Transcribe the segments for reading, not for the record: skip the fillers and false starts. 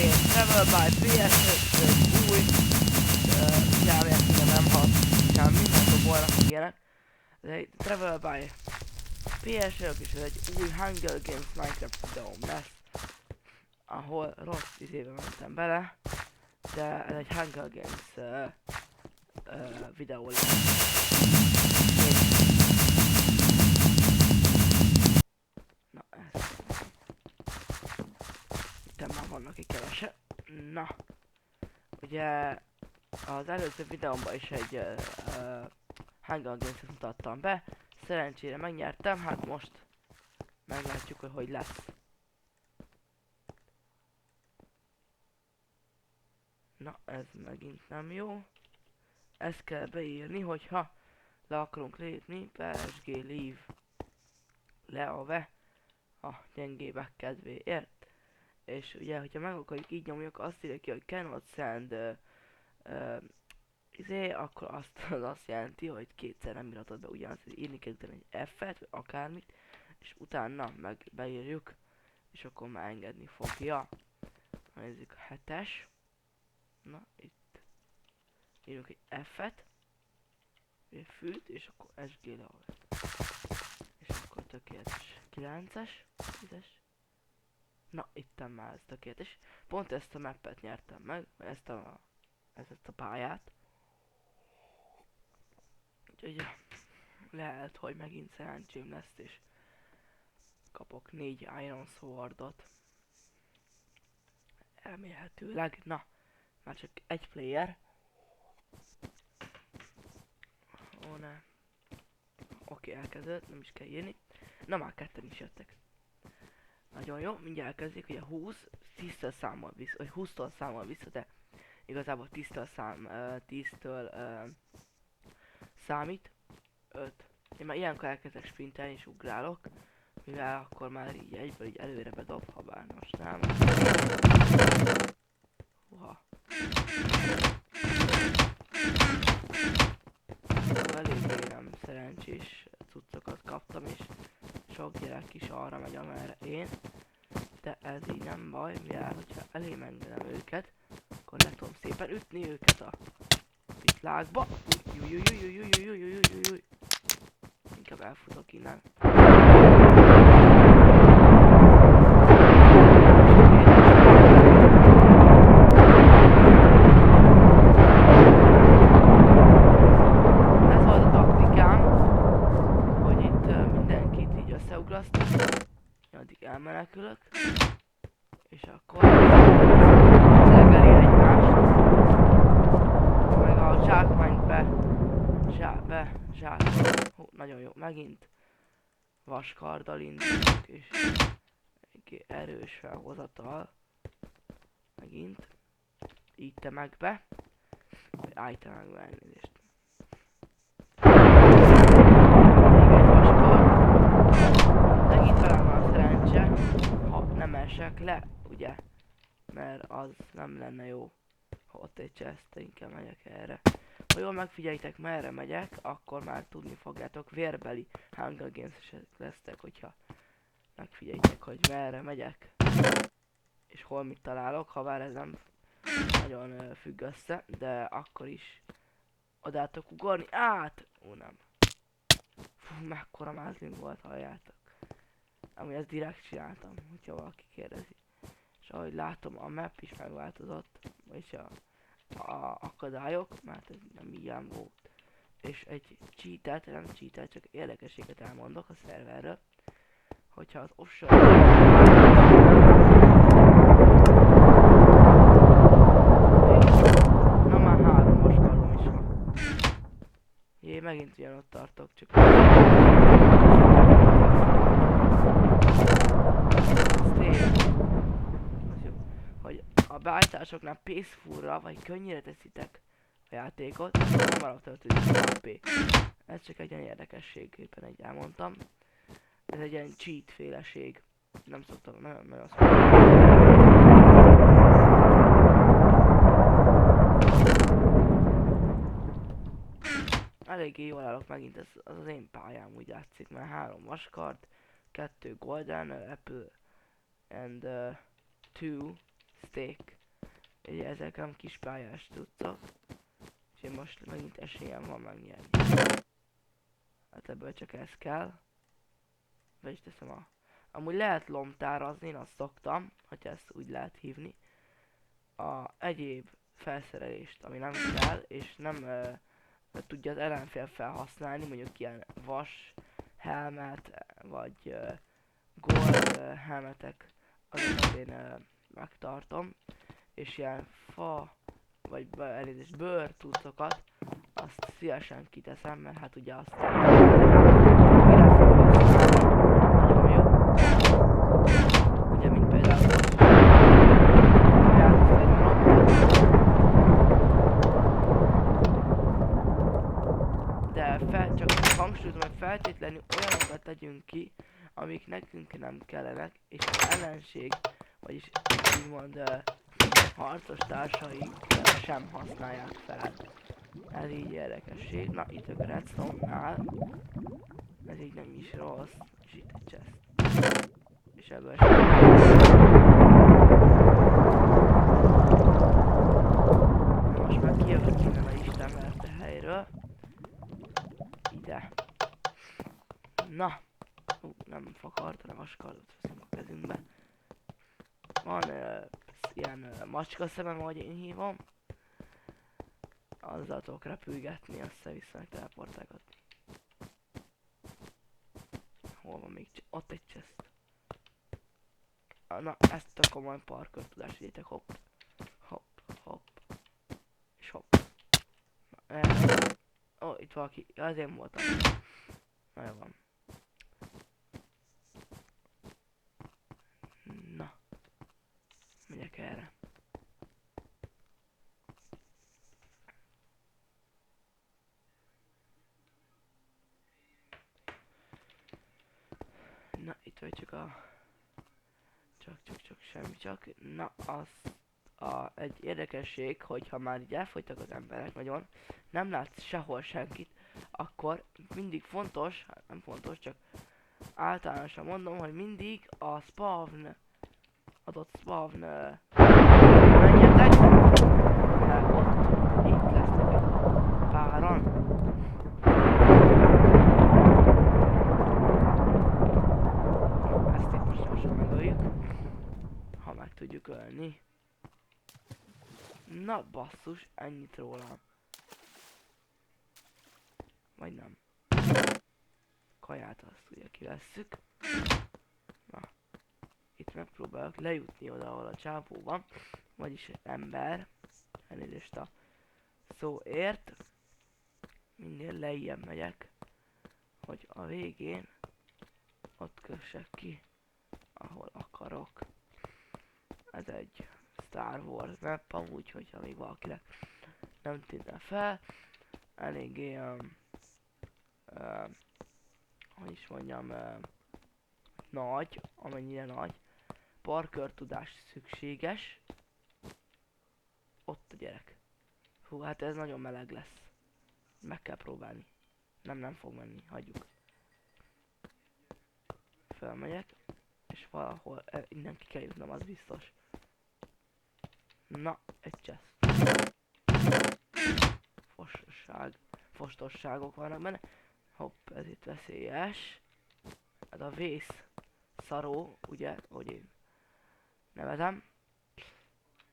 én Travel by PS5 egy új nem hat semmi, mert volna ilyenek. Ez egy Travel by PS5 és ez egy új Hunger Games Minecraft videóm lesz, ahol rossz izébe mentem bele, de ez egy Hunger Games videó lesz. Na, ez. Itt már vannak itt kevese. Na, ugye az előző videómban is egy Hunger Games-et mutattam be. Szerencsére megnyertem, hát most meglátjuk, hogy lesz. Na, ez megint nem jó. Ezt kell beírni, hogyha le akarunk lépni, PSG leave leave a gyengébbek kedvéért. És ugye, hogyha meg akarjuk így nyomjuk, azt írja ki, hogy cannot send akkor az azt jelenti, hogy kétszer nem írhatod be ugyanazt, hogy írni kell egy F-et, vagy akármit, és utána meg beírjuk, és akkor már engedni fogja. Nézzük a 7-es. Na, itt írjuk egy F-et, egy fűt, és akkor SG levet. És akkor tökéletes. 9-es, 10-es. Na, itten már ez tökéletes. Pont ezt a mappet nyertem meg, ezt a pályát. Úgyhogy lehet, hogy megint szerencsém lesz, és kapok 4 Iron Swordot. Elmélhetőleg. Na, már csak egy player. Ó, ne. Oké, elkezdődött, nem is kell írni. Na, már ketten is jöttek. Nagyon jó, mindjárt elkezdik, ugye 20, 10-től számol vissza, vagy 20-tól számol vissza, de igazából 10-től számít. 5. Én már ilyenkor elkezdek sprintelni és ugrálok, mivel akkor már így egyből így előre bedob, ha bár most nem. Uha. Eléggé nem szerencsés cuccokat kaptam, és sok gyerek is arra megy, amerre én. De ez így nem baj, mivel hogyha elém engedem őket, akkor le tudom szépen ütni őket a vitlágba. Inkább elfutok innen. Ez volt a taktikám, hogy itt mindenkit így összeugrasztok, addig elmenekülök, és akkor cegeli egymást, meg a zsákmányt zsákol. Nagyon jó, megint vaskarddal indulunk, és erős felhozatal, megint, így te meg be, állj te meg be, elnézést. Még egy vaskard, megint velem van a szerencse, ha nem esek le, ugye, mert az nem lenne jó, ha ott egy chest, inkább megyek erre. Ha jól megfigyeljétek, merre megyek, akkor már tudni fogjátok, vérbeli Hunger Games-esek lesztek, hogyha megfigyeljétek, hogy merre megyek, és hol mit találok, ha bár ez nem nagyon függ össze, de akkor is odátok ugorni, át! Ó, nem. Fú, mekkora mázlim volt, halljátok. Ami ezt direkt csináltam, hogyha valaki kérdezi. És ahogy látom, a map is megváltozott, és a akadályok, mert ez nem ilyen volt. És egy cheatet, nem cheatet, csak érdekességet elmondok a szerverről. Hogyha az offshore... Na már 3 vaskarom is van. Jé, megint ugyanott tartok, csak... Hogy a beállításoknál peacefulra vagy könnyire teszitek a játékot, akkor hamarabb töltődik a HP. Ez csak egy olyan érdekességképpen egy elmondtam. Ez egy ilyen cheat féleség. Nem szoktam, nagyon szoktam. Eléggé jól állok megint, ez az én pályám úgy látszik, mert 3 vaskard, 2 golden apple and 2 steak. Ugye ezek nem kis pályás tudtok. És én most megint esélyem van megnyerni. Hát ebből csak ez kell. Be is teszem a... Amúgy lehet lomtárazni, én azt szoktam, hogyha ezt úgy lehet hívni. A egyéb felszerelést, ami nem kell, és nem tudja az ellenfél felhasználni, mondjuk ilyen vas helmet, vagy gold helmetek, azokat én megtartom, és ilyen fa, vagy elnézést, bőr cuccokat, azt szívesen kiteszem, mert hát ugye azt mire felhasználni, nagyon jó. Ugye, mint például de csak hangsúlyozom, hogy feltétlenül olyanokat tegyünk ki, amik nekünk nem kellenek, és az ellenség, vagyis úgymond harcos társaink sem használják fel. Ez így érdekesség. Na, itt a redstone-nál. Ez így nem is rossz. És itt egy chest. És ebből sem. Most már kijövök innen a Isten verte helyről. Ide. Na. Nem fakart, hanem vaskardot veszünk a kezünkbe. Van ilyen macska szemem, ahogy én hívom. Azzal tudok repülgetni, össze-vissza meg teleportálgatni. Hol van még? Ott egy chest. Na, ezt a komoly parkour tudást vigyétek, hopp. Hopp, hopp. És hopp. Ó, itt valaki. Ja, az én voltam. Na, jó van. Na. Megyek erre. Na, itt vagy csak a... Csak, semmi csak. Na, az... egy érdekesség, hogyha már így elfogytak az emberek nagyon, nem látsz sehol senkit, akkor mindig fontos, hát nem fontos, csak általánosan mondom, hogy mindig a spawn, adott spawn menjetek, mert ott itt lesznek egy páran. Ezt itt most gyorsan megöljük, ha meg tudjuk ölni. Na basszus, ennyit rólam. Vagy nem. Kaját azt ugye kivesszük. Na. Itt megpróbálok lejutni oda, ahol a csápó van. Vagyis ember. Elnézést a szóért. Minél lejjebb megyek. Hogy a végén ott kössek ki, ahol akarok. Ez egy Star Wars map, amúgy, hogyha még valakinek nem tűnne fel. Eléggé, hogy is mondjam, nagy, amennyire nagy. Parkour tudás szükséges. Ott a gyerek. Hú, hát ez nagyon meleg lesz. Meg kell próbálni. Nem fog menni, hagyjuk. Felmegyek, és valahol innen ki kell jutnom, az biztos. Na, egy chest. Fostosságok vannak benne. Hopp, ez itt veszélyes. Ez a vész szaró, ugye, hogy én nevezem.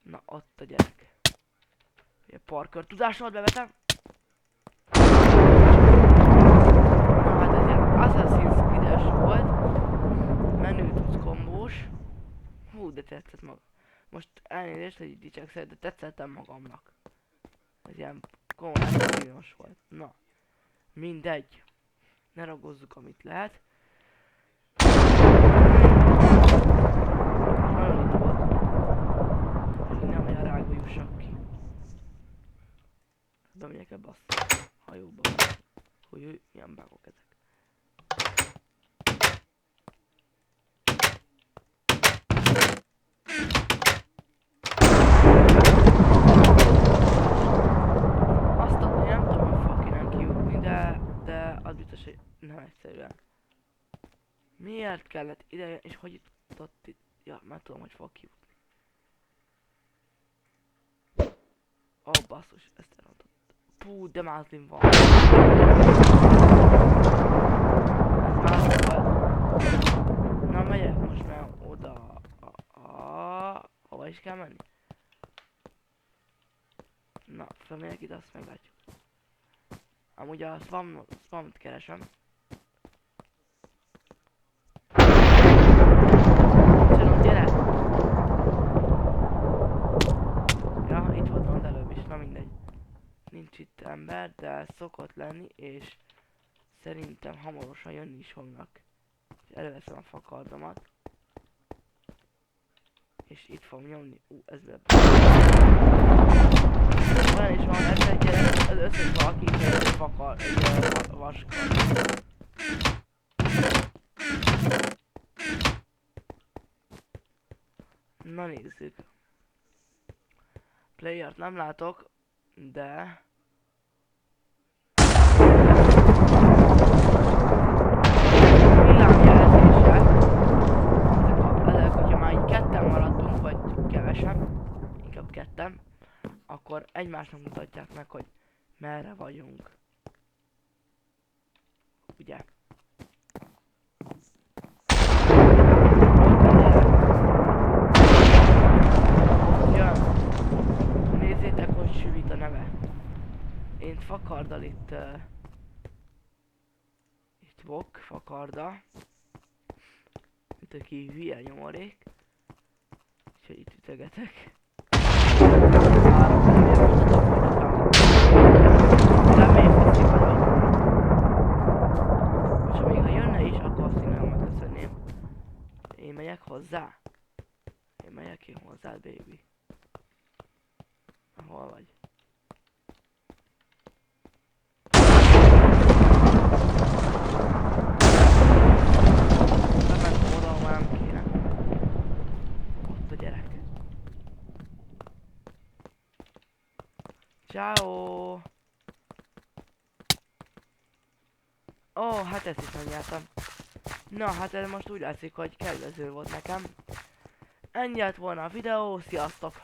Na, ott a gyerek. Ugye parkour tudásomat bevetem. Na, hát ez ilyen Assassin's Creed-es volt. Menő tudsz kombós. Hú, de tetszett maga. Most elnézést, hogy így dicsekszem, de tetszettem magamnak. Ez ilyen komolyan kínos volt. Na, mindegy. Ne ragozzuk, amit lehet. Nagyon itt volt. Hogy nem olyan rágba jussak ki. Bemegyek ebbe a hajóba. Hogy milyen bágok ezek. Az biztos, hogy nem egyszerűen. Miért kellett ide, és hogy itt, ja, már tudom, hogy fog kijutni. Ó, basszus, ezt elrontott. Pú, de mázlim van. Ez mázlim volt. Na, megyek most már oda. Hova is kell menni? Na, felmegyek ide, azt meglátjuk. Amúgy a spamot keresem. Nincsen, gyere! Ja, itt volt az előbb is, na mindegy. Nincs itt ember, de szokott lenni, és szerintem hamarosan jönni is fognak. Előveszem a fakardomat. És itt fog nyomni. Ez be. Olyan is van, ez egy az összes valaki egy fakar, egy vaskar. Na nézzük. Playert nem látok, de... Villámjelzések. Ezek, hogyha már így ketten maradtunk, vagy kevesen, inkább ketten, akkor egymásnak mutatják meg, hogy merre vagyunk. Ugye? Nézzétek, hogy süvít a neve. Én fakarddal itt vok, fakarda. Itt aki hülye nyomorék. Úgyhogy itt ütögetek. Remény faszi vagyok. És ha még ha jönne is, akkor azt én nagyon megköszönném. Én megyek hozzá. Én megyek hozzá, baby. Hol vagy? Bementem oda, ahol nem kéne. Ott a gyerek. Ciao. Ó, hát ezt is megnyertem. Na, hát ez most úgy látszik, hogy kedvező volt nekem. Ennyi lett volna a videó, sziasztok!